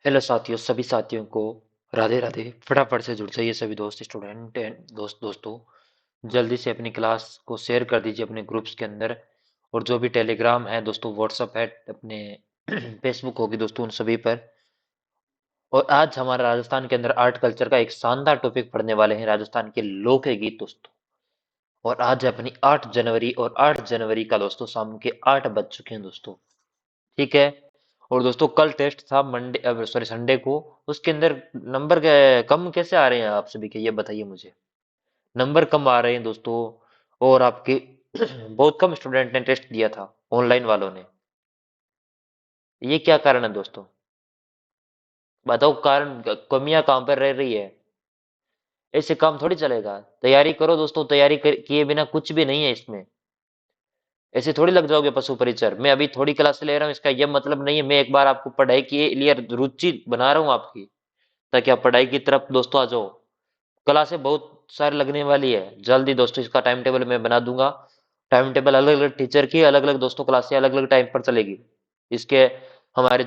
Hello साथियों, सभी साथियों को राधे राधे। फटाफट से जुड़ जाइए सभी दोस्त, स्टूडेंट एंड दोस्तों। जल्दी से अपनी क्लास को शेयर कर दीजिए अपने ग्रुप्स के अंदर। और जो भी टेलीग्राम है दोस्तों, व्हाट्सअप है, अपने फेसबुक होगी दोस्तों, उन सभी पर। और आज हमारा राजस्थान के अंदर आर्ट कल्चर का एक शानदार टॉपिक पढ़ने वाले हैं, राजस्थान के लोकगीत दोस्तों। और आज है अपनी 8 जनवरी, और 8 जनवरी का दोस्तों शाम के 8 बज चुके हैं दोस्तों। ठीक है। और दोस्तों कल टेस्ट था मंडे, सॉरी संडे को। उसके अंदर नंबर कम कैसे आ रहे हैं आप सभी के, ये बताइए मुझे। नंबर कम आ रहे हैं दोस्तों। और आपके बहुत कम स्टूडेंट ने टेस्ट दिया था, ऑनलाइन वालों ने। ये क्या कारण है दोस्तों? बताओ कारण, कमियां कहाँ पर रह रही है? ऐसे काम थोड़ी चलेगा। तैयारी करो दोस्तों, तैयारी किए बिना कुछ भी नहीं है इसमें। ऐसे थोड़ी लग जाओगे पशु परिचर। मैं अभी थोड़ी क्लास ले रहा हूँ, इसका यह मतलब नहीं है मैं एक बार आपको पढ़ाई के लिए रुचि बना रहा हूँ आपकी, ताकि आप पढ़ाई की तरफ दोस्तों आ जाओ। क्लासें बहुत सारी लगने वाली है जल्दी दोस्तों, इसका टाइम टेबल मैं बना दूंगा। टाइम टेबल अलग अलग टीचर की, अलग अलग दोस्तों क्लासें अलग अलग टाइम पर चलेगी। इसके हमारे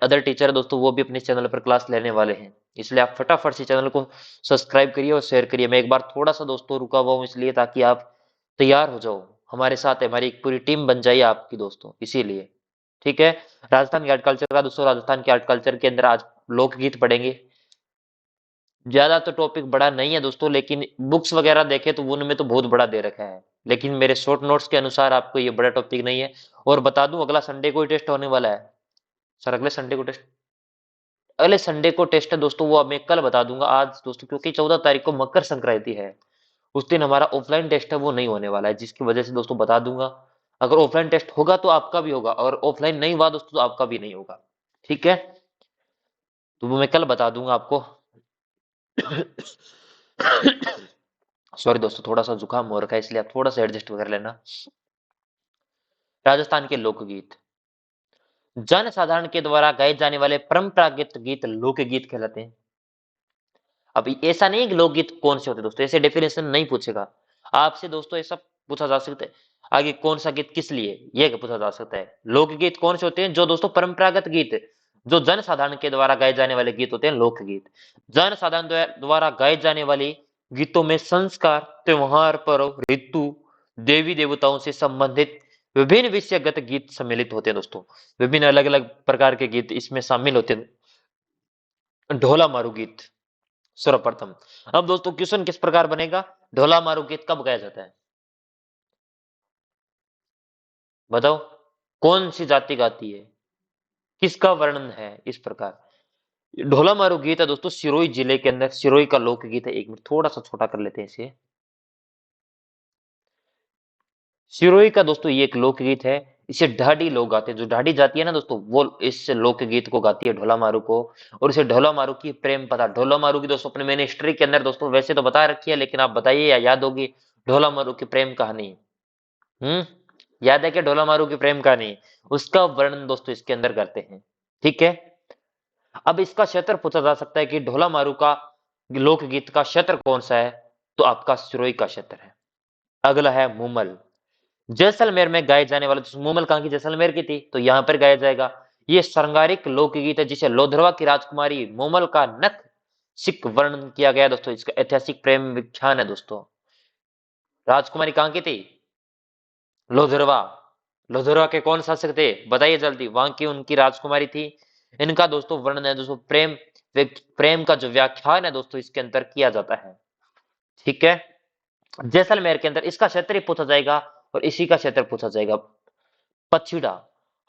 अदर टीचर है दोस्तों, वो भी अपने चैनल पर क्लास लेने वाले हैं। इसलिए आप फटाफट से चैनल को सब्सक्राइब करिए और शेयर करिए। मैं एक बार थोड़ा सा दोस्तों रुका हुआ हूँ इसलिए, ताकि आप तैयार हो जाओ हमारे साथ। हमारी एक पूरी टीम बन जाइए आपकी दोस्तों, इसीलिए। ठीक है। राजस्थान के आर्ट कल्चर का दोस्तों, राजस्थान के आर्ट कल्चर के अंदर आज लोकगीत पढ़ेंगे। ज्यादा तो टॉपिक बड़ा नहीं है दोस्तों, लेकिन बुक्स वगैरह देखे तो उनमें तो बहुत बड़ा दे रखा है। लेकिन मेरे शॉर्ट नोट्स के अनुसार आपको ये बड़ा टॉपिक नहीं है। और बता दूं, अगला संडे को ही टेस्ट होने वाला है। सर अगले संडे को टेस्ट, अगले संडे को टेस्ट है दोस्तों, वो मैं कल बता दूंगा। आज दोस्तों क्योंकि 14 तारीख को मकर संक्रांति है, उस दिन हमारा ऑफलाइन टेस्ट है, वो नहीं होने वाला है, जिसकी वजह से दोस्तों बता दूंगा। अगर ऑफलाइन टेस्ट होगा तो आपका भी होगा, और ऑफलाइन नहीं हुआ दोस्तों तो आपका भी नहीं होगा। ठीक है। तो वो मैं कल बता दूंगा आपको। सॉरी दोस्तों, थोड़ा सा जुकाम हो रखा है, इसलिए आप थोड़ा सा एडजस्ट कर लेना। राजस्थान के लोकगीत जन साधारण के द्वारा गाए जाने वाले परंपरागत गीत लोकगीत कहलाते हैं। अब ऐसा नहीं है कि लोकगीत कौन से होते हैं दोस्तों, ऐसे डेफिनेशन नहीं पूछेगा आपसे दोस्तों। ऐसा पूछा जा सकता है आगे, कौन सा गीत किस लिए, यह पूछा जा सकता है। लोकगीत कौन से होते हैं? जो दोस्तों परंपरागत गीत, जो जन साधारण के द्वारा गाए जाने वाले गीत होते हैं लोकगीत। जन साधारण द्वारा गाए जाने वाले गीतों में संस्कार, त्योहार, पर्व, ऋतु, देवी देवताओं से संबंधित विभिन्न विषयगत गीत सम्मिलित होते हैं दोस्तों। विभिन्न अलग अलग प्रकार के गीत इसमें शामिल होते हैं। ढोला मारू गीत सर्वप्रथम। अब दोस्तों क्वेश्चन किस प्रकार बनेगा? ढोला मारू गीत कब गाया जाता है? बताओ। कौन सी जाति गाती है? किसका वर्णन है इस प्रकार? ढोला मारू गीत है दोस्तों सिरोही जिले के अंदर, सिरोही का लोकगीत है। एक मिनट थोड़ा सा छोटा कर लेते हैं इसे। सिरोही का दोस्तों ये एक लोकगीत है। इसे ढाडी लोग गाते हैं, जो ढाडी जाती है ना दोस्तों, वो इस लोकगीत को गाती है, ढोला मारू को। और इसे ढोला मारू की प्रेम कथा, ढोला मारू की दोस्तों अपने मैंने हिस्ट्री के अंदर दोस्तों वैसे तो बता रखी है, लेकिन आप बताइए या याद होगी ढोला मारू की प्रेम कहानी? हम्म याद है क्या ढोला मारू की प्रेम कहानी? उसका वर्णन दोस्तों इसके अंदर करते हैं। ठीक है। अब इसका क्षेत्र पूछा जा सकता है कि ढोला मारू का लोकगीत का क्षेत्र कौन सा है? तो आपका सिरोही का क्षेत्र है। अगला है मुमल। जैसलमेर में गाए जाने वाले, तो मुमल कहाँ की? जैसलमेर की थी, तो यहां पर गाया जाएगा। ये श्रृंगारिक लोकगीत है, जिसे लोधरवा की राजकुमारी मुमल का नख सिक वर्णन किया गया दोस्तों। इसका ऐतिहासिक प्रेम विख्यान है दोस्तों। राजकुमारी कहाँ की थी? लोधरवा। लोधरवा के कौन शासक थे बताइए जल्दी? वहां की उनकी राजकुमारी थी। इनका दोस्तों वर्णन है दोस्तों, प्रेम का जो व्याख्यान है दोस्तों इसके अंदर किया जाता है। ठीक है। जैसलमेर के अंदर इसका क्षेत्र ही पूछा जाएगा, और इसी का क्षेत्र पूछा जाएगा। पछिड़ा।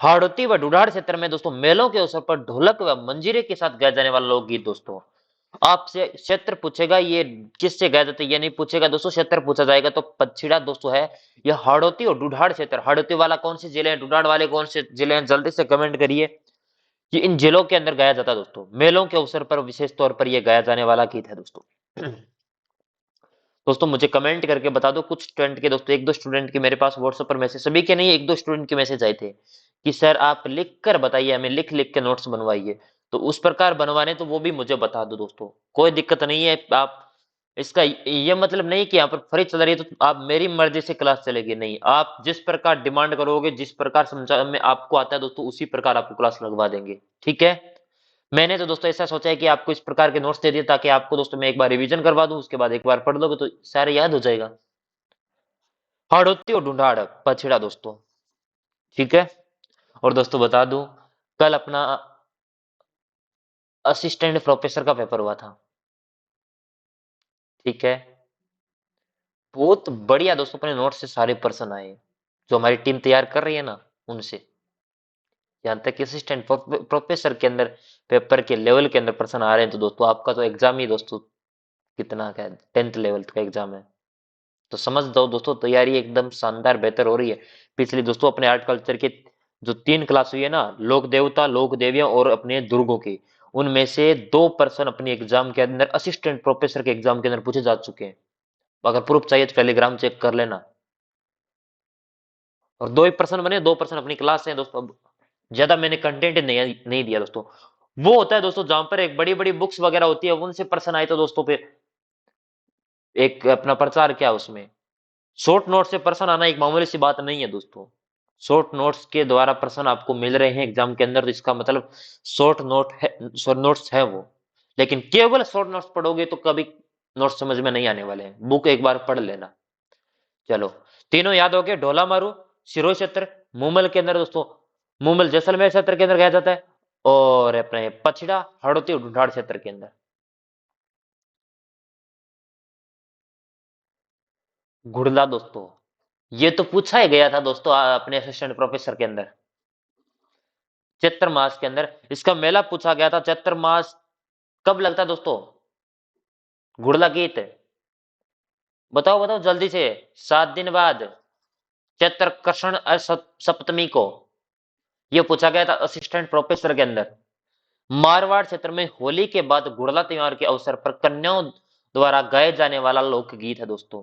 हाड़ौती व ढूढ़ाड़ क्षेत्र में दोस्तों मेलों के अवसर पर ढोलक व मंजीरे के साथ गाया जाने वाला लोकगीत दोस्तों। आपसे क्षेत्र पूछेगा, ये किससे गाया जाता है ये नहीं पूछेगा दोस्तों, क्षेत्र पूछा जाएगा। तो पछिड़ा दोस्तों है यह हाड़ौती और ढूढ़ाड़ क्षेत्र। हाड़ौती वाला कौन से जिले हैं, ढूढ़ाड़ वाले कौन से जिले हैं, जल्दी से कमेंट करिए। कि इन जिलों के अंदर गाया जाता है दोस्तों, मेलों के अवसर पर विशेष तौर पर यह गाया जाने वाला गीत है दोस्तों। दोस्तों मुझे कमेंट करके बता दो कुछ स्टूडेंट के दोस्तों, एक दो स्टूडेंट के मेरे पास व्हाट्सएप पर मैसेज, सभी के नहीं, एक दो स्टूडेंट के मैसेज आए थे कि सर आप लिख कर बताइए, हमें लिख लिख के नोट्स बनवाइए। तो उस प्रकार बनवाने तो वो भी मुझे बता दो दोस्तों, कोई दिक्कत नहीं है। आप इसका ये मतलब नहीं कि यहाँ पर फ्री चल रही है तो आप मेरी मर्जी से क्लास चलेगी, नहीं। आप जिस प्रकार डिमांड करोगे, जिस प्रकार समझा में आपको आता है दोस्तों, उसी प्रकार आपको क्लास लगवा देंगे। ठीक है। मैंने तो दोस्तों ऐसा सोचा है कि आपको इस प्रकार के नोट्स दे दिए ताकि आपको दोस्तों मैं एक बार रिवीजन करवा दूं, उसके बाद एक बार पढ़ लोगे तो सारे याद हो जाएगा। हाड़ोती और ढूंढाड़ पछड़ा दोस्तों, ठीक है। और दोस्तों बता दूं, कल अपना असिस्टेंट प्रोफेसर का पेपर हुआ था, ठीक है। बहुत बढ़िया दोस्तों, अपने नोट से सारे पर्सन आए जो हमारी टीम तैयार कर रही है ना, उनसे। यहाँ तक कि असिस्टेंट प्रोफेसर के अंदर पेपर के लेवल के अंदर पर्सन आ रहे हैं, तो दोस्तों आपका तो एग्जाम ही दोस्तों कितना का है, 10th लेवल का एग्जाम है। तो समझ जाओ दोस्तों, तैयारी एकदम शानदार बेहतर हो रही है। पिछली दोस्तों अपने आर्ट कल्चर के जो 3 क्लास हुई है ना, लोक देवता, लोक देवियां और अपने दुर्गों की, उनमें से 2 पर्सन अपनी एग्जाम के अंदर असिस्टेंट प्रोफेसर के एग्जाम के अंदर पूछे जा चुके हैं। अगर प्रूफ चाहिए तो टेलीग्राम चेक कर लेना। और 2 ही पर्सन बने, 2 पर्सन अपनी क्लास से हैं दोस्तों। अब ज्यादा मैंने कंटेंट नहीं दिया दोस्तों। वो होता है दोस्तों जहां पर एक बड़ी बड़ी बुक्स वगैरह होती है, उनसे पर्सन आए तो दोस्तों पे एक अपना प्रचार किया उसमें। शॉर्ट नोट से पर्सन आना एक मामूली सी बात नहीं है दोस्तों। शॉर्ट नोट्स के द्वारा पर्सन आपको मिल रहे हैं एग्जाम के अंदर, तो इसका मतलब शॉर्ट नोट है, शॉर्ट नोट्स है वो। लेकिन केवल शॉर्ट नोट्स पढ़ोगे तो कभी नोट्स समझ में नहीं आने वाले हैं, बुक एक बार पढ़ लेना। चलो, तीनों याद हो गए, ढोला मारू, सिरोही क्षेत्र, मूमल के अंदर दोस्तों, मूमल जैसलमेर क्षेत्र के अंदर गया जाता है, और अपने पछड़ा हड़ौती और ढूंढाड़ क्षेत्र के अंदर। घुड़ला दोस्तों, ये तो पूछा ही गया था दोस्तों अपने असिस्टेंट प्रोफेसर के अंदर, चैत्र मास के अंदर इसका मेला पूछा गया था। चैत्र मास कब लगता है दोस्तों, घुड़ला गीत? बताओ बताओ जल्दी से। 7 दिन बाद, चैत्र कृष्ण सप्तमी को। यह पूछा गया था असिस्टेंट प्रोफेसर के अंदर। मारवाड़ क्षेत्र में होली के बाद घुड़ला त्योहार के अवसर पर कन्याओं द्वारा गाए जाने वाला लोकगीत है दोस्तों,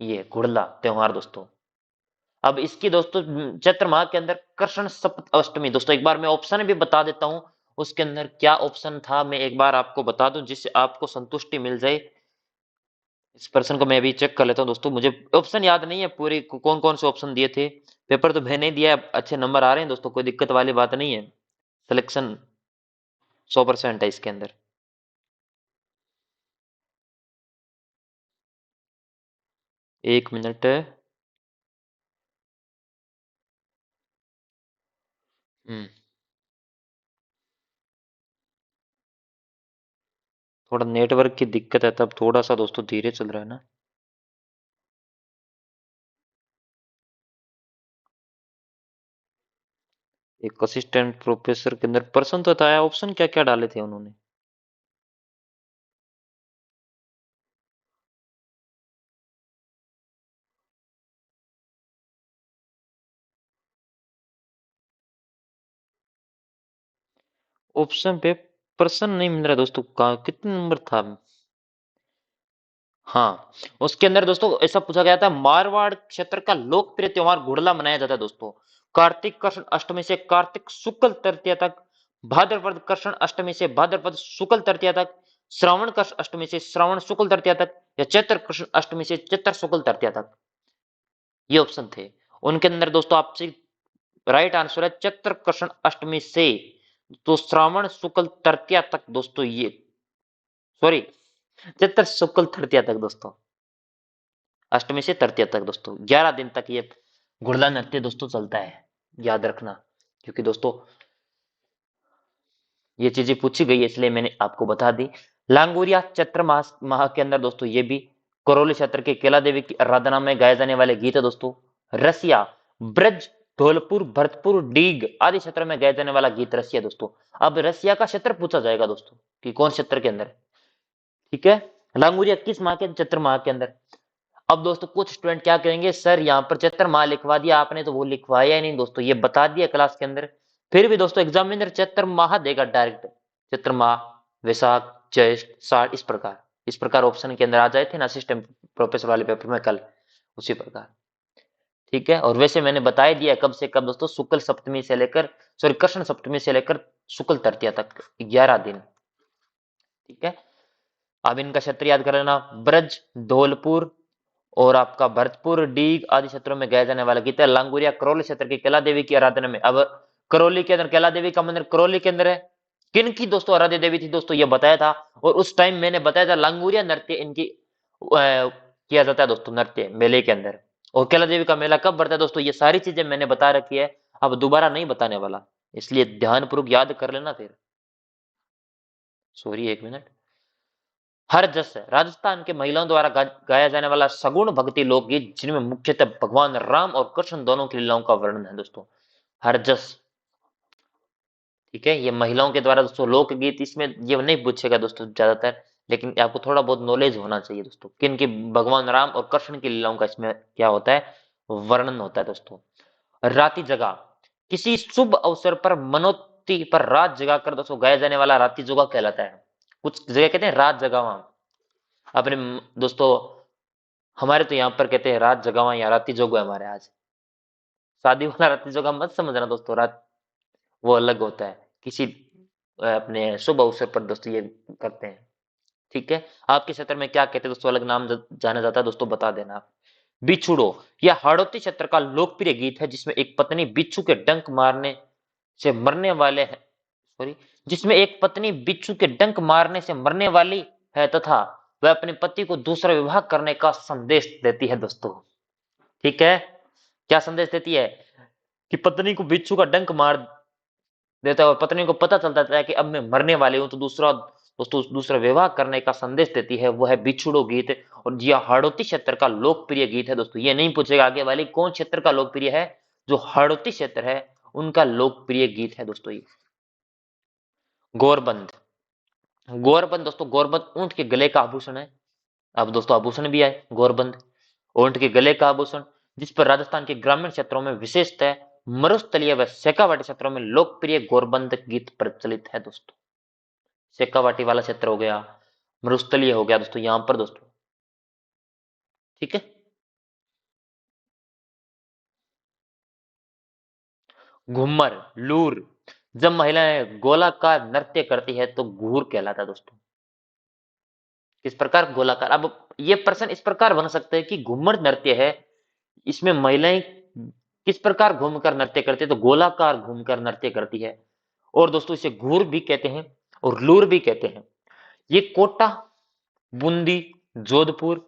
ये घुड़ला त्योहार दोस्तों। अब इसकी दोस्तों चैत्र माह के अंदर कृष्ण सप्तमी दोस्तों, एक बार मैं ऑप्शन भी बता देता हूं, उसके अंदर क्या ऑप्शन था मैं एक बार आपको बता दूं जिससे आपको संतुष्टि मिल जाए। इस पर्सन को मैं अभी चेक कर लेता हूं दोस्तों, मुझे ऑप्शन याद नहीं है पूरे कौन कौन से ऑप्शन दिए थे। पेपर तो मैंने दिया है, अच्छे नंबर आ रहे हैं दोस्तों, कोई दिक्कत वाली बात नहीं है। सिलेक्शन 100% है इसके अंदर। 1 मिनट। हम्म थोड़ा नेटवर्क की दिक्कत है, तब थोड़ा सा दोस्तों धीरे चल रहा है ना। एक असिस्टेंट प्रोफेसर के अंदर पर्सन तो था, ऑप्शन क्या क्या डाले थे उन्होंने? ऑप्शन पे पर्सन नहीं मिल रहा दोस्तों, कहाँ कितने नंबर था? हाँ, उसके अंदर दोस्तों ऐसा पूछा गया था, मारवाड़ क्षेत्र का लोकप्रिय त्योहार घुड़ला मनाया जाता है दोस्तों। कार्तिक कृष्ण अष्टमी से कार्तिक शुक्ल तृतीया तक, भाद्रपद कृष्ण अष्टमी से भाद्रपद शुक्ल तृतीया तक, श्रावण कृष्ण अष्टमी से श्रावण शुक्ल तृतीया तक, या चैत्र कृष्ण अष्टमी से चैत्र शुक्ल तृतीया तक। ये ऑप्शन थे। उनके अंदर दोस्तों आपसे राइट आंसर है चैत्र कृष्ण अष्टमी से तो श्रावण शुक्ल तृतीया तक दोस्तों, ये सॉरी चैत्र शुक्ल तृतीया तक दोस्तों, अष्टमी से तृतीया तक दोस्तों 11 दिन तक ये घुड़ला नृत्य दोस्तों चलता है, याद रखना। क्योंकि दोस्तों ये चीजें पूछी गई है इसलिए मैंने आपको बता दी। लांगुरिया चैत्र माह के अंदर दोस्तों ये भी करौली क्षेत्र के केला देवी की आराधना में गाए जाने वाले गीत है दोस्तों। रसिया, ब्रज, धौलपुर, भरतपुर, डीग आदि क्षेत्र में गाए जाने वाला गीत रसिया दोस्तों। अब रसिया का क्षेत्र पूछा जाएगा दोस्तों कि कौन क्षेत्र के अंदर, ठीक है। लांगुरिया किस माह के, चैत्र माह के अंदर। अब दोस्तों कुछ स्टूडेंट क्या कहेंगे, सर यहाँ पर चैत्र माह लिखवा दिया आपने तो वो लिखवाया ही नहीं दोस्तों, ये बता दिया क्लास के अंदर। फिर भी दोस्तों एग्जामिनर चैत्र माह देगा डायरेक्ट, चैत्र माह, वैशाख, ज्येष्ठ, साठ, इस प्रकार ऑप्शन के अंदर आ जाए थे ना असिस्टेंट प्रोफेसर वाले पेपर में कल, उसी प्रकार, ठीक है। और वैसे मैंने बता ही दिया कब से कब दोस्तों, शुक्ल सप्तमी से लेकर, सॉरी कृष्ण सप्तमी से लेकर शुक्ल तृतीया तक 11 दिन, ठीक है। अब इनका क्षेत्र याद कर लेना, ब्रज, धौलपुर और आपका भरतपुर, डीग आदि क्षेत्रों में गाया जाने वाला गीत है। लांगुरिया करौली क्षेत्र की कला देवी की आराधना में। अब करौली के अंदर कैला देवी का मंदिर करौली के अंदर है। किन की दोस्तों आराध्य देवी थी दोस्तों, ये बताया था। और उस टाइम मैंने बताया था लंगूरिया नृत्य इनकी किया जाता है दोस्तों, नृत्य मेले के अंदर। और कैला देवी का मेला कब बढ़ता है दोस्तों, ये सारी चीजें मैंने बता रखी है, अब दोबारा नहीं बताने वाला, इसलिए ध्यानपूर्वक याद कर लेना फिर। सॉरी, एक मिनट। हर जस राजस्थान के महिलाओं द्वारा गाया जाने वाला सगुण भक्ति लोकगीत, जिनमें मुख्यतः भगवान राम और कृष्ण दोनों की लीलाओं का वर्णन है दोस्तों। हर जस, ठीक है, ये महिलाओं के द्वारा दोस्तों लोकगीत, इसमें ये नहीं पूछेगा दोस्तों ज्यादातर, लेकिन आपको थोड़ा बहुत नॉलेज होना चाहिए दोस्तों, किन की भगवान राम और कृष्ण की लीलाओं का इसमें क्या होता है, वर्णन होता है दोस्तों। राती जगा, किसी शुभ अवसर पर मनोती पर रात जगाकर दोस्तों गाया जाने वाला राती जोगा कहलाता है। कुछ जगह कहते हैं रात जगावा, अपने दोस्तों हमारे तो यहाँ पर कहते हैं रात जगावा या राती जोगो है हमारे आज। शादी वाला राती जोगा मत समझना दोस्तों, रात वो अलग होता है, किसी अपने शुभ अवसर पर दोस्तों ये करते हैं। ठीक है, आपके क्षेत्र में क्या कहते हैं दोस्तों, अलग नाम जाना जाता है दोस्तों, बता देना आप। बिछुड़ो, यह हाड़ौती क्षेत्र का लोकप्रिय गीत है, जिसमें एक पत्नी बिच्छू के डंक मारने से मरने वाले हैं, सॉरी, जिसमें एक पत्नी बिच्छू के डंक मारने से मरने वाली है तथा वह अपने पति को दूसरा विवाह करने का संदेश देती है दोस्तों। ठीक है, क्या संदेश देती है कि पत्नी को बिच्छू का डंक मार देता है और पत्नी को पता चलता है कि अब मैं मरने वाली हूं, तो दूसरा दोस्तों दूसरा विवाह करने का संदेश देती है, वह है बिछुड़ो गीत। और यह हाड़ौती क्षेत्र का लोकप्रिय गीत है दोस्तों, ये नहीं पूछेगा आगे वाली कौन क्षेत्र का लोकप्रिय है, जो हाड़ौती क्षेत्र है उनका लोकप्रिय गीत है दोस्तों ये। गौरबंद, गौरबंद दोस्तों, गौरबंद ऊंट के गले का आभूषण है। अब दोस्तों आभूषण भी आए गौरबंद, ऊंट के गले का आभूषण, जिस पर राजस्थान के ग्रामीण क्षेत्रों में विशेषतः मरुस्थलीय व शेखावाटी क्षेत्रों में लोकप्रिय गौरबंद गीत प्रचलित है दोस्तों। शेखावाटी वाला क्षेत्र हो गया, मरुस्थलीय हो गया दोस्तों यहां पर दोस्तों। ठीक है, घूमर, लूर, जब महिलाएं गोलाकार नृत्य करती है तो घूर कहलाता है दोस्तों। किस प्रकार गोलाकार, अब ये प्रश्न इस प्रकार बन सकते हैं कि घूमर नृत्य है, इसमें महिलाएं किस प्रकार घूमकर नृत्य करती है, तो गोलाकार घूमकर नृत्य करती है। और दोस्तों इसे घूर भी कहते हैं और लूर भी कहते हैं। ये कोटा, बूंदी, जोधपुर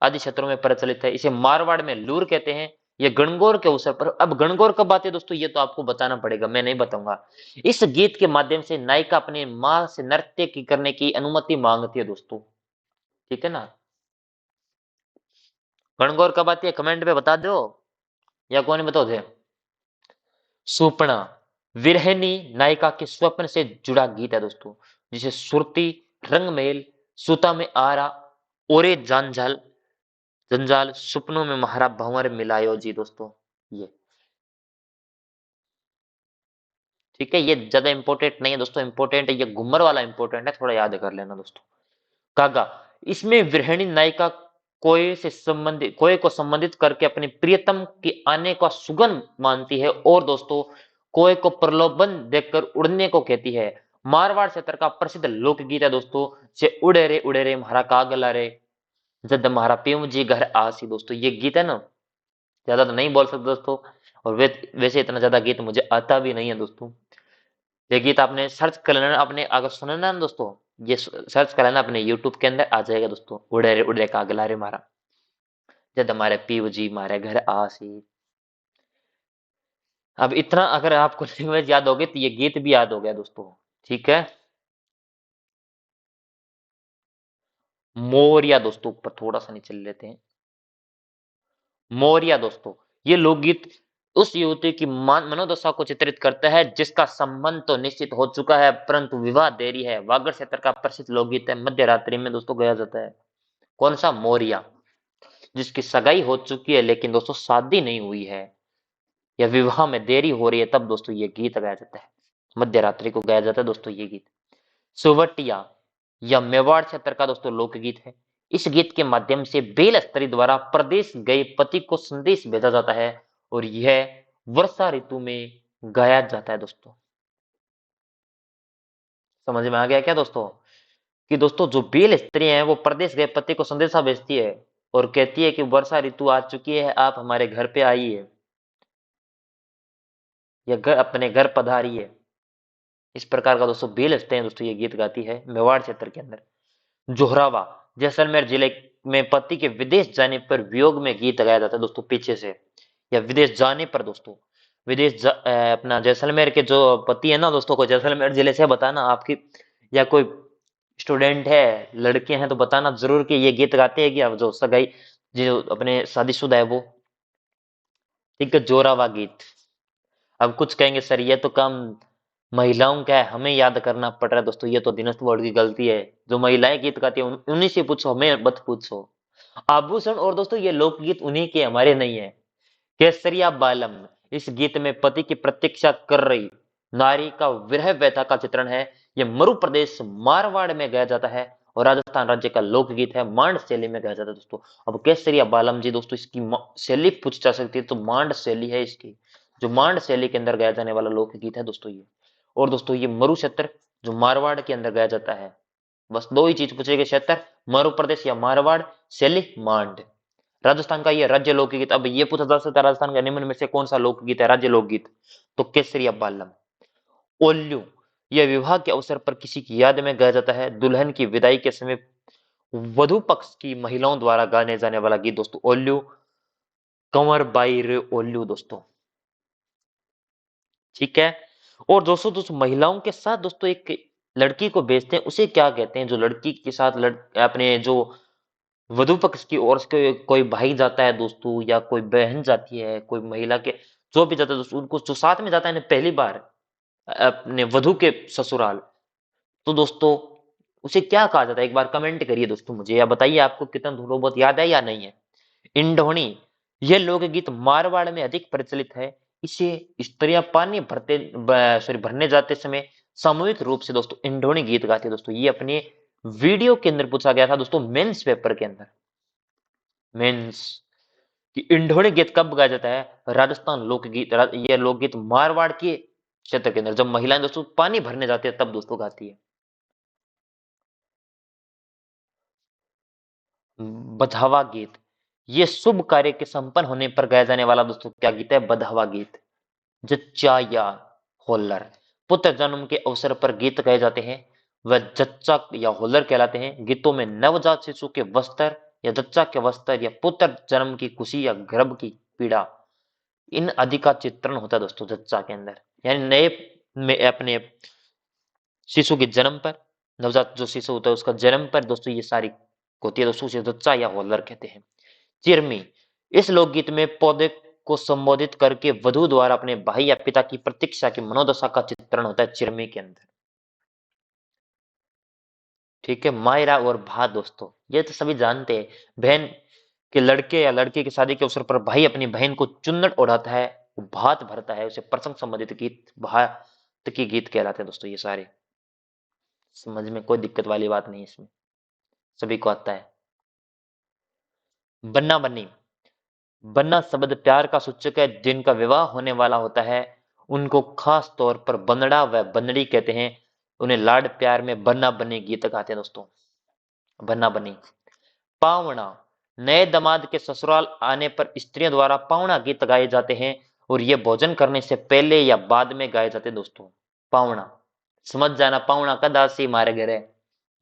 आदि क्षेत्रों में प्रचलित है। इसे मारवाड़ में लूर कहते हैं। ये गणगौर के अवसर पर, अब गणगौर कब आते हैं दोस्तों, ये तो आपको बताना पड़ेगा, मैं नहीं बताऊंगा। इस गीत के माध्यम से नायिका अपनी मां से नृत्य की करने की अनुमति मांगती है दोस्तों। ठीक है ना, गणगौर कब आती है कमेंट में बता दो, या कौन बताओ थे। सुपना, विरहिणी नायिका के स्वप्न से जुड़ा गीत है दोस्तों, जिसे सुरती, रंगमेल, सुता में आरा, ओरे जंजाल, जंजाल, सपनों में महारा भंवर मिलायो जी दोस्तों, ये। ठीक है, ये ज्यादा इंपॉर्टेंट नहीं है दोस्तों, इंपॉर्टेंट है ये घुमर वाला, इंपॉर्टेंट है, थोड़ा याद कर लेना दोस्तों। कागा, इसमें विरहिणी नायिका कोय को संबंधित करके अपनी प्रियतम के आने का सुगंध मानती है, और दोस्तों कोय को प्रलोभन देकर उड़ने को कहती है। मारवाड़ क्षेत्र का प्रसिद्ध लोकगीत है दोस्तों, से उड़े रे म्हारा कागला रे, जद म्हारा प्यूं जी घर आसी दोस्तों, ये गीत है ना, ज्यादा तो नहीं बोल सकते दोस्तों, और वैसे इतना ज्यादा गीत मुझे आता भी नहीं है दोस्तों। ये गीत आपने सर्च कर लेना, आपने अगर सुना ना दोस्तों, ये सर्च कर लेना अपने यूट्यूब के अंदर आ जाएगा दोस्तों, उड़े का अगला रे मारा, जब हमारे पीव जी मारे घर आसी। अब इतना अगर आपको लैंग्वेज याद होगी तो ये गीत भी याद हो गया दोस्तों। ठीक है, मोरिया दोस्तों, ऊपर थोड़ा सा नीचे ले लेते हैं। मोरिया दोस्तों, ये लोकगीत उस युवती की मनोदशा को चित्रित करता है, जिसका संबंध तो निश्चित हो चुका है परंतु विवाह देरी है। वागड़ क्षेत्र का प्रसिद्ध लोकगीत है, मध्य रात्रि में दोस्तों गाया जाता है। कौन सा, मोरिया, जिसकी सगाई हो चुकी है लेकिन दोस्तों शादी नहीं हुई है या विवाह में देरी हो रही है, तब दोस्तों ये गीत गाया जाता है, मध्य रात्रि को गाया जाता है दोस्तों ये गीत। सुवटिया, यह मेवाड़ क्षेत्र का दोस्तों लोकगीत है। इस गीत के माध्यम से बेल स्त्री द्वारा प्रदेश गए पति को संदेश भेजा जाता है, और यह वर्षा ऋतु में गाया जाता है दोस्तों। समझ में आ गया क्या दोस्तों, कि दोस्तों जो बेल स्त्री हैं वो प्रदेश गए पति को संदेशा भेजती है और कहती है कि वर्षा ऋतु आ चुकी है, आप हमारे घर पे आइए। या घर अपने घर पधारी है, इस प्रकार का दोस्तों बेल हंसते हैं दोस्तों ये गीत गाती है मेवाड़ क्षेत्र के अंदर। जोहरावा, जैसलमेर जिले में पति के विदेश जाने पर वियोग में गीत गाया जाता है दोस्तों पीछे से, या विदेश जाने पर दोस्तों। अपना जैसलमेर के जो पति है ना दोस्तों, को जैसलमेर जिले से बताना आपकी, या कोई स्टूडेंट है, लड़के हैं तो बताना जरूर कि ये गीत गाते हैं कि जो सगाई, जो अपने शादीशुदा है वो। ठीक है, जोरावा गीत। अब कुछ कहेंगे सर ये तो काम महिलाओं का है, हमें याद करना पड़ रहा है दोस्तों, ये तो दिनेश बोर्ड की गलती है। जो महिलाएं गीत गाती है उन्हीं से पूछो, हमें मत पूछो। आभूषण, और दोस्तों ये लोकगीत उन्हीं के, हमारे नहीं है। केसरिया बालम, इस गीत में पति की प्रतीक्षा कर रही नारी का विरह व्यथा का चित्रण है। यह मरु प्रदेश मारवाड़ में गाया जाता है और राजस्थान राज्य का लोकगीत है। मांड शैली में गाया जाता है दोस्तों। अब केसरिया बालम जी दोस्तों, इसकी शैली पूछ जा सकती है तो मांड शैली है इसकी, जो मांड शैली के अंदर गाया जाने वाला लोकगीत है दोस्तों ये। और दोस्तों ये मरु क्षेत्र जो मारवाड़ के अंदर गाया जाता है। बस दो ही चीज पूछेगी, क्षेत्र मरु प्रदेश या मारवाड़, शैली मांड। राजस्थान का ये राज्य लोकगीत, अब ये पूछा जा सकता है राजस्थान का निम्न में से कौन सा लोकगीत है राज्य लोकगीत, तो केसरिया बालम। ओल्लू, यह विवाह के अवसर पर किसी की याद में गाया जाता है। दुल्हन की विदाई के समय वधु पक्ष की महिलाओं द्वारा गाने जाने वाला गीत दोस्तों ओल्लू, कंवर बाई रे ओल्लू दोस्तों। ठीक है। और दोस्तों महिलाओं के साथ दोस्तों एक लड़की को भेजते हैं, उसे क्या कहते हैं, जो लड़की के साथ अपने जो वधु पक्ष की ओर से कोई भाई जाता है दोस्तों, या कोई बहन जाती है, कोई महिला के जो भी जाता है दोस्तों, उनको जो साथ में जाता है ना पहली बार अपने वधु के ससुराल, तो दोस्तों उसे क्या कहा जाता है, एक बार कमेंट करिए दोस्तों मुझे, या बताइए आपको कितना थोड़ा बहुत याद है या नहीं है। इंढोणी, यह लोकगीत मारवाड़ में अधिक प्रचलित है। इसे स्त्रियां पानी सॉरी भरने जाते समय सामूहिक रूप से दोस्तों इंढोणी गीत गाती है दोस्तों। ये अपने वीडियो के अंदर पूछा गया था दोस्तों, मेंस पेपर के अंदर। मेंस कि इंढोणी गीत कब गाया जाता है, राजस्थान लोकगीत, यह लोकगीत मारवाड़ के क्षेत्र के अंदर जब महिलाएं दोस्तों पानी भरने जाती है तब दोस्तों गाती है। बधावा गीत, ये शुभ कार्य के संपन्न होने पर गाया जाने वाला दोस्तों क्या गीत है, बधावा गीत। जच्चा या होल्लर, पुत्र जन्म के अवसर पर गीत गाए जाते हैं, वह जच्चा या होल्लर कहलाते हैं। गीतों में नवजात शिशु के वस्त्र या जच्चा के वस्त्र या पुत्र जन्म की खुशी या गर्भ की पीड़ा, इन आदि का चित्रण होता है दोस्तों जच्चा के अंदर। यानी नए में अपने शिशु के जन्म पर, नवजात जो शिशु होता है उसका जन्म पर दोस्तों ये सारी होती है दोस्तों, उसे जच्चा या होल्लर कहते हैं। चिरमी, इस लोकगीत में पौधे को संबोधित करके वधु द्वारा अपने भाई या पिता की प्रतीक्षा की मनोदशा का चित्रण होता है चिरमी के अंदर। ठीक है। मायरा और भा दोस्तों, ये तो सभी जानते हैं, बहन के लड़के या लड़की की शादी के अवसर पर भाई अपनी बहन को चुन्नट ओढ़ाता है, भात भरता है, उसे प्रसंग संबंधित गीत भात की गीत कहलाते हैं दोस्तों ये सारे। समझ में कोई दिक्कत वाली बात नहीं इसमें, सभी को आता है। बन्ना बन्नी, बन्ना शब्द प्यार का सूचक है, जिनका विवाह होने वाला होता है उनको खास तौर पर बंदड़ा व बंदड़ी कहते हैं। उन्हें लाड प्यार में बन्ना बन्नी गीत गाते हैं दोस्तों, बन्ना बन्नी। पावना, नए दामाद के ससुराल आने पर स्त्रियों द्वारा पावना गीत गाए जाते हैं और ये भोजन करने से पहले या बाद में गाए जाते हैं दोस्तों। पावना, समझ जाना, पावना का दासी मारे घरे।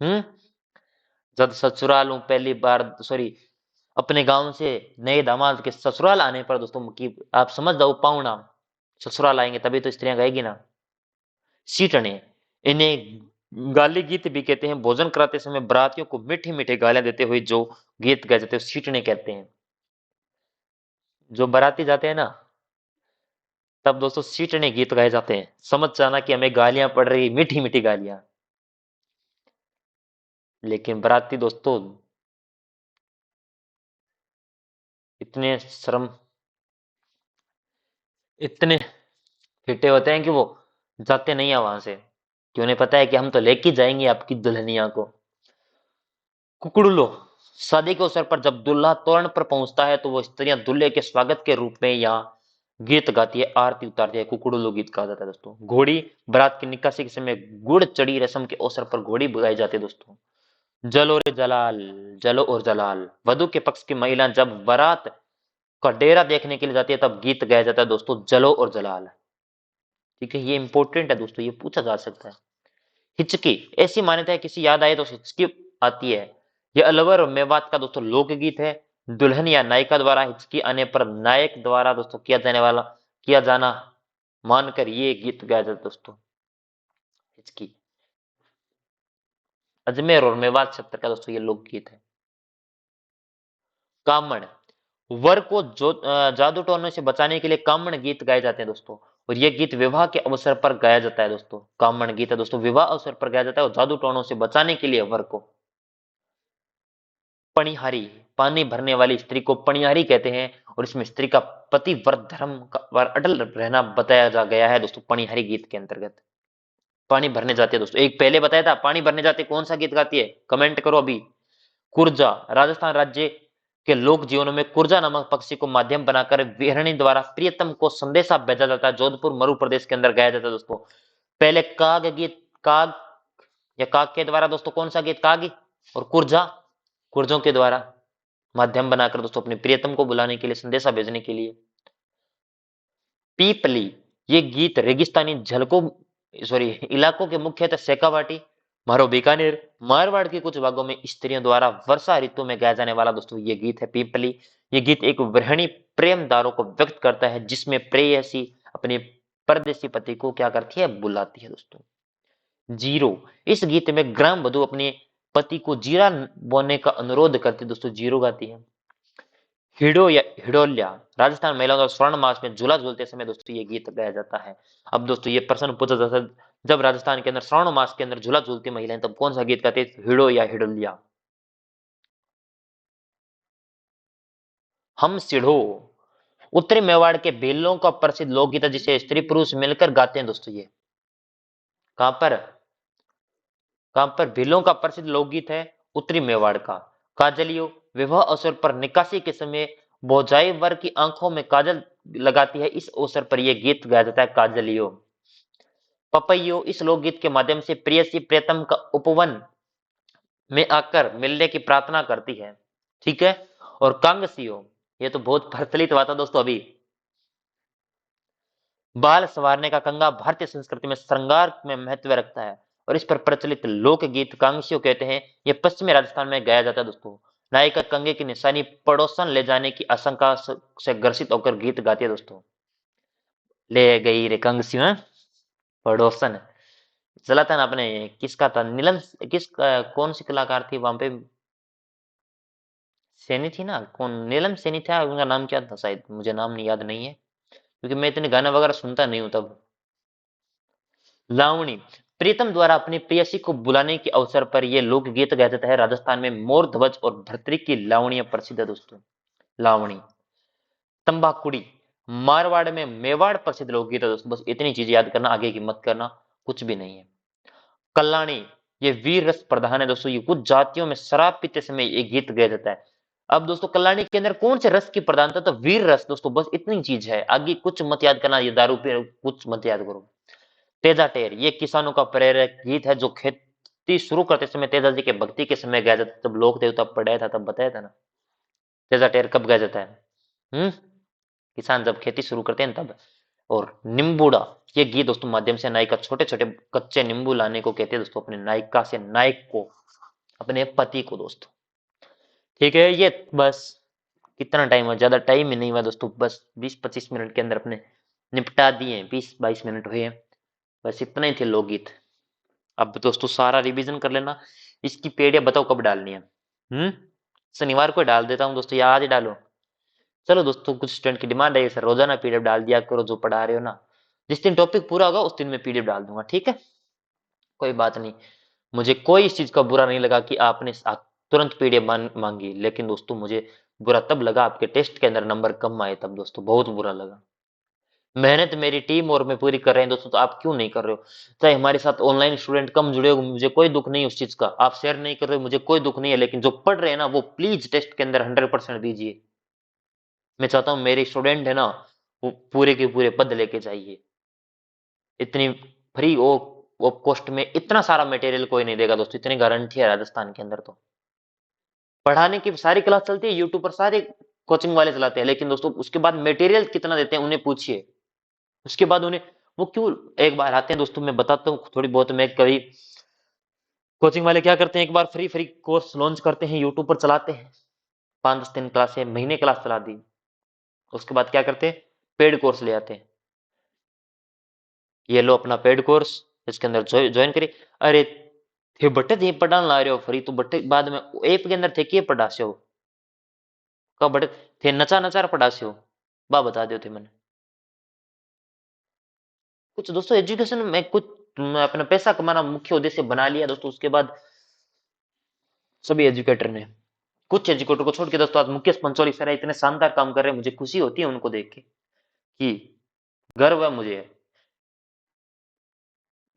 हम्म। जब ससुराल हूं पहली बार, सॉरी, अपने गांव से नए दामाद के ससुराल आने पर दोस्तों की आप समझ जाओ पावना, ससुराल आएंगे तभी तो स्त्रियां गाएगी ना। सीटने, इन्हें गाली गीत भी कहते हैं। भोजन कराते समय बरातियों को मीठी मीठी गालियां देते हुए जो गीत गाए जाते हैं सीटने कहते हैं। जो बाराती जाते हैं ना तब दोस्तों सीटने गीत गाए जाते हैं, समझ जाना कि हमें गालियां पड़ रही, मीठी मीठी गालियां। लेकिन बाराती दोस्तों इतने शर्म, इतने फिटे होते हैं कि वो जाते नहीं है वहां से, कि उन्हें पता है कि हम तो लेके जाएंगे आपकी दुल्हनिया को। कुकुड़ुलो, शादी के अवसर पर जब दूल्हा तोरण पर पहुंचता है तो वो स्त्रियां दूल्हे के स्वागत के रूप में यहाँ गीत गाती है, आरती उतारती है, कुकुड़ुलो गीत कहा जाता है दोस्तों। घोड़ी, बारात की निकासी के समय गुड़ चढ़ी रस्म के अवसर पर घोड़ी गाई जाती है दोस्तों। जलो रे जलाल, जलो और जलाल, वधु के पक्ष की महिला जब बारात का डेरा देखने के लिए जाती है तब गीत गाया जाता है दोस्तों जलो और जलाल। ठीक है, ये इंपॉर्टेंट है दोस्तों, ये पूछा जा सकता है। हिचकी, ऐसी मान्यता है किसी याद आए तो हिचकी आती है। यह अलवर और मेवात का दोस्तों लोकगीत है। दुल्हन या नायिका द्वारा हिचकी आने पर नायक द्वारा दोस्तों किया जाना मानकर ये गीत गाया जाता है दोस्तों। हिचकी अजमेर और मेवात क्षेत्र का दोस्तों ये लोकगीत है। कामण, वर को जादू टोने से बचाने के लिए कामण गीत गाए जाते हैं दोस्तों। और ये गीत विवाह के अवसर पर गाया जाता है दोस्तों। कामण गीत है दोस्तों, विवाह अवसर पर गाया जाता है और जादू टोनों से बचाने के लिए वर को। पणिहारी, पानी भरने वाली स्त्री को पणिहारी कहते हैं। और इसमें स्त्री का पति व्रत धर्म का पर अटल रहना बताया जा गया है दोस्तों, पणिहारी गीत के अंतर्गत। पानी भरने जाती है दोस्तों, एक पहले बताया था पानी भरने जाती है, कौन सा गीत गाती है, कमेंट करो अभी। कुर्जा, राजस्थान राज्य के लोक जीवनों में कुर्जा नामक पक्षी को माध्यम बनाकर विहरणी द्वारा प्रियतम को संदेशा भेजा जाता है। जोधपुर मरु प्रदेश के अंदर गाया जाता है दोस्तों। पहले काग गीत, काग या काग के द्वारा दोस्तों कौन सा गीत, काग, और कुर्जा कुर्जों के द्वारा माध्यम बनाकर दोस्तों अपने प्रियतम को बुलाने के लिए, संदेशा भेजने के लिए। पीपली, ये गीत रेगिस्तानी झलकों सॉरी इलाकों के मुख्यतः शेखावाटी, मारो बीकानेर, मारवाड़ के कुछ भागों में स्त्रियों द्वारा वर्षा ऋतु में गाया जाने वाला दोस्तों ये गीत है पीपली। ये गीत एक गृहिणी प्रेमदारों को व्यक्त करता है, जिसमें प्रेयसी अपने परदेसी पति को क्या करती है, बुलाती है दोस्तों। जीरो, इस गीत में ग्राम वधु अपने पति को जीरा बोने का अनुरोध करती है दोस्तों, जीरो गाती है। हिडो या हिडोलिया, राजस्थान महिलाओं का स्वर्ण मास में झूला झूलते समय दोस्तों ये गीत गाया जाता है। अब दोस्तों ये प्रश्न पूछा जाता है, जब राजस्थान के अंदर श्रावण मास के अंदर झूला झूलती महिलाएं तब कौन सा गीत गाती है, हिडो या हिडोलिया। हम सिढ़ो, उत्तरी मेवाड़ के भीलों का प्रसिद्ध लोकगीत है, जिसे स्त्री पुरुष मिलकर गाते हैं दोस्तों। ये कहां पर, भीलों का प्रसिद्ध लोकगीत है उत्तरी मेवाड़ का। काजलियो, विवाह अवसर पर निकासी के समय बोझाई वर की आंखों में काजल लगाती है, इस अवसर पर यह गीत गाया जाता है काजलियो। पपैयो, इस लोकगीत के माध्यम से प्रेयसी प्रियतम का उपवन में आकर मिलने की प्रार्थना करती है। ठीक है। और कांगसियो, ये तो बहुत प्रचलित हुआ था दोस्तों अभी। बाल संवारने का कंगा भारतीय संस्कृति में श्रृंगार में महत्व रखता है और इस पर प्रचलित लोकगीत कांगसियो कहते हैं। यह पश्चिमी राजस्थान में गाया जाता है दोस्तों। नायिका कंगे की निशानी पड़ोसन ले जाने की आशंका से ग्रसित होकर गीत गाती है दोस्तों। ले गई रे कंगसियो, हाँ? पड़ोसन चला था ना अपने, किसका था, नीलम, कौन सी कलाकार थी वहां पे, सैनी थी ना, कौन, नीलम सैनी था उनका नाम, क्या था शायद, मुझे नाम नहीं याद नहीं है क्योंकि मैं इतने गाना वगैरह सुनता नहीं हूं तब। लावणी, प्रीतम द्वारा अपनी प्रेयसी को बुलाने के अवसर पर यह लोकगीत गाया जाता है। राजस्थान में मोर ध्वज और भर्तृ की लावणियां प्रसिद्ध है दोस्तों। लावणी। तंबाकुड़ी, मारवाड़ में मेवाड़ प्रसिद्ध लोकगीत है दोस्तों। बस इतनी चीजें याद करना, आगे की मत करना, कुछ भी नहीं है। कल्याणी, ये वीर रस प्रधान है दोस्तों। ये कुछ जातियों में शराब पीते समय ये गीत गाया जाता है। अब दोस्तों कल्याणी के अंदर कौन से रस की प्रधानता, तो वीर रस दोस्तों, बस इतनी चीज है, आगे कुछ मत याद करना, ये दारू पे कुछ मत याद करो। तेजा टेर, ये किसानों का प्रेरक गीत है जो खेती शुरू करते समय तेजा जी के भक्ति के समय गाया जाता है। जब लोक देवता पढ़ाया था तब बताया था ना, तेजा टेर कब गाया जाता है, किसान जब खेती शुरू करते हैं तब। और निम्बूड़ा, ये गीत दोस्तों माध्यम से नायिका छोटे छोटे कच्चे नींबू लाने को कहते हैं दोस्तों, अपने नायिका से नायक को, अपने पति को दोस्तों। ठीक है, ये बस कितना टाइम है, ज्यादा टाइम ही नहीं हुआ दोस्तों, बस 20-25 मिनट के अंदर अपने निपटा दिए, 20-22 मिनट हुए हैं, बस इतना ही थे लोकगीत। अब दोस्तों सारा रिवीजन कर लेना। इसकी पीडीएफ बताओ कब डालनी है, शनिवार को डाल देता हूँ दोस्तों, या आज ही डालो। चलो दोस्तों, कुछ स्टूडेंट की डिमांड है सर रोजाना पीडीएफ डाल दिया करो जो पढ़ा रहे हो ना, जिस दिन टॉपिक पूरा होगा उस दिन मैं पीडीएफ डाल दूंगा, ठीक है, कोई बात नहीं। मुझे कोई इस चीज का बुरा नहीं लगा कि आपने तुरंत पीडीएफ मांगी, लेकिन दोस्तों मुझे बुरा तब लगा आपके टेस्ट के अंदर नंबर कम आए तब दोस्तों, बहुत बुरा लगा। मेहनत मेरी टीम और मैं पूरी कर रहे हैं दोस्तों, तो आप क्यों नहीं कर रहे हो। चाहे हमारे साथ ऑनलाइन स्टूडेंट कम जुड़े हो, मुझे कोई दुख नहीं उस चीज का, आप शेयर नहीं कर रहे हो मुझे कोई दुख नहीं है, लेकिन जो पढ़ रहे हैं ना वो प्लीज टेस्ट के अंदर 100% दीजिए। मैं चाहता हूँ मेरे स्टूडेंट है ना वो पूरे के पूरे पद लेके जाइए। इतनी फ्री वो कॉस्ट में इतना सारा मटेरियल कोई नहीं देगा दोस्तों, इतनी गारंटी है राजस्थान के अंदर। तो पढ़ाने की सारी क्लास चलती है यूट्यूब पर, सारे कोचिंग वाले चलाते हैं, लेकिन दोस्तों उसके बाद मटेरियल कितना देते हैं उन्हें पूछिए। उसके बाद उन्हें वो क्यों एक बार आते हैं दोस्तों, मैं बताता हूँ थोड़ी बहुत। मैं कभी कोचिंग वाले क्या करते हैं, एक बार फ्री फ्री कोर्स लॉन्च करते हैं, यूट्यूब पर चलाते हैं, 5-10 दिन क्लास है, महीने क्लास चला दी। उसके बाद क्या करते हैं, पेड कोर्स ले आते हैं, ये लो अपना पेड कोर्स, इसके अंदर ज्वाइन करिए। अरे थे बट्टे थे पढ़ाने ला रहे हो फ्री, तो बट्टे बाद में ऐप के अंदर थे के पढ़ा से हो, कब बड़े थे नचा नचा पढ़ा से हो, बा बता दो थे मैंने। कुछ दोस्तों एजुकेशन में कुछ अपना पैसा कमाना मुख्य उद्देश्य बना लिया दोस्तों, उसके बाद सभी एजुकेटर ने, कुछ एजुकेटर को छोड़ के दोस्तों, आज मुकेश पंचोली सर इतने शानदार काम कर रहे हैं, मुझे खुशी होती है उनको देख के, कि गर्व है मुझे।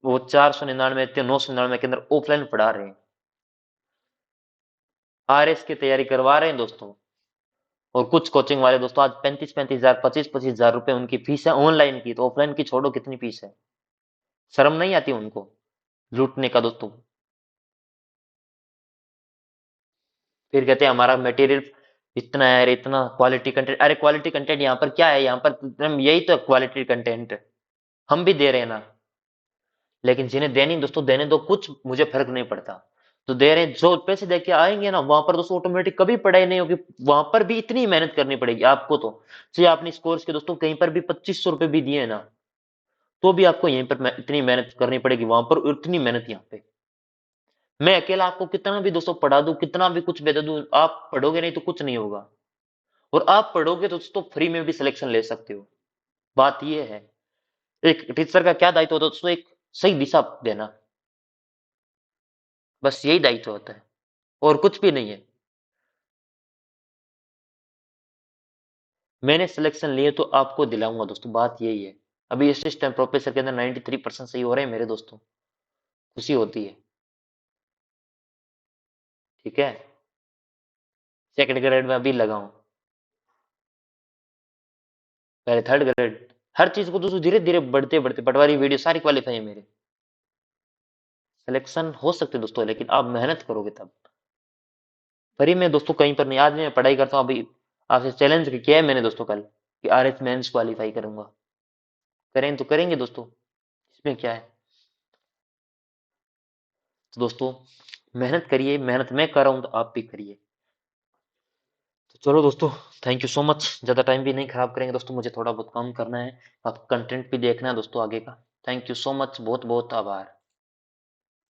वो 499 999 के अंदर ऑफलाइन पढ़ा रहे हैं, आरएस की तैयारी करवा रहे हैं दोस्तों। और कुछ कोचिंग वाले दोस्तों आज 35-35 हजार, 25-25 हजार रुपए उनकी फीस है ऑनलाइन की, तो ऑफलाइन की छोड़ो कितनी फीस है। शर्म नहीं आती उनको लूटने का दोस्तों। फिर कहते हैं हमारा मटेरियल इतना है, अरे इतना क्वालिटी कंटेंट, अरे क्वालिटी कंटेंट यहाँ पर क्या है, यहाँ पर यही तो क्वालिटी कंटेंट हम भी दे रहे हैं ना। लेकिन जिन्हें देनी दोस्तों देने दो, कुछ मुझे फर्क नहीं पड़ता, तो दे रहे हैं, जो पैसे दे के आएंगे ना वहां पर दोस्तों ऑटोमेटिक कभी पढ़ाई नहीं होगी, वहां पर भी इतनी मेहनत करनी पड़ेगी आपको। तो चाहे आपने इस कोर्स के दोस्तों कहीं पर भी 2500 रुपए भी दिए ना, तो भी आपको यहीं पर इतनी मेहनत करनी पड़ेगी, वहां पर उतनी मेहनत यहाँ पे। मैं अकेला आपको कितना भी दोस्तों पढ़ा दूं, कितना भी कुछ दे दूं, आप पढ़ोगे नहीं तो कुछ नहीं होगा। और आप पढ़ोगे तो दोस्तों फ्री में भी सिलेक्शन ले सकते हो। बात ये है, एक टीचर का क्या दायित्व होता है दोस्तों, एक सही दिशा देना, बस यही दायित्व होता है, और कुछ भी नहीं है। मैंने सिलेक्शन लिए तो आपको दिलाऊंगा दोस्तों, बात यही है। अभी असिस्टेंट प्रोफेसर के अंदर 93% सही हो रहे हैं मेरे दोस्तों, खुशी होती है। ठीक है, सेकंड ग्रेड में अभी लगाऊं, पहले थर्ड ग्रेड, हर चीज को दोस्तों धीरे धीरे बढ़ते बढ़ते, पटवारी वीडियो सारी क्वालिफाई है मेरे। सिलेक्शन हो सकते दोस्तों, लेकिन आप मेहनत करोगे तब। फ्री में दोस्तों कहीं पर नहीं, आज मैं पढ़ाई करता हूँ अभी, आपसे चैलेंज किया है मैंने दोस्तों कल, कि आरएस मेंस क्वालिफाई करूंगा। करें तो करेंगे दोस्तों, इसमें क्या है। तो दोस्तों मेहनत करिए, मेहनत मैं कर रहा हूं तो आप भी करिए। तो चलो दोस्तों, थैंक यू सो मच, ज़्यादा टाइम भी नहीं खराब करेंगे दोस्तों, मुझे थोड़ा बहुत काम करना है, आप कंटेंट भी देखना है दोस्तों आगे का। थैंक यू सो मच, बहुत बहुत आभार।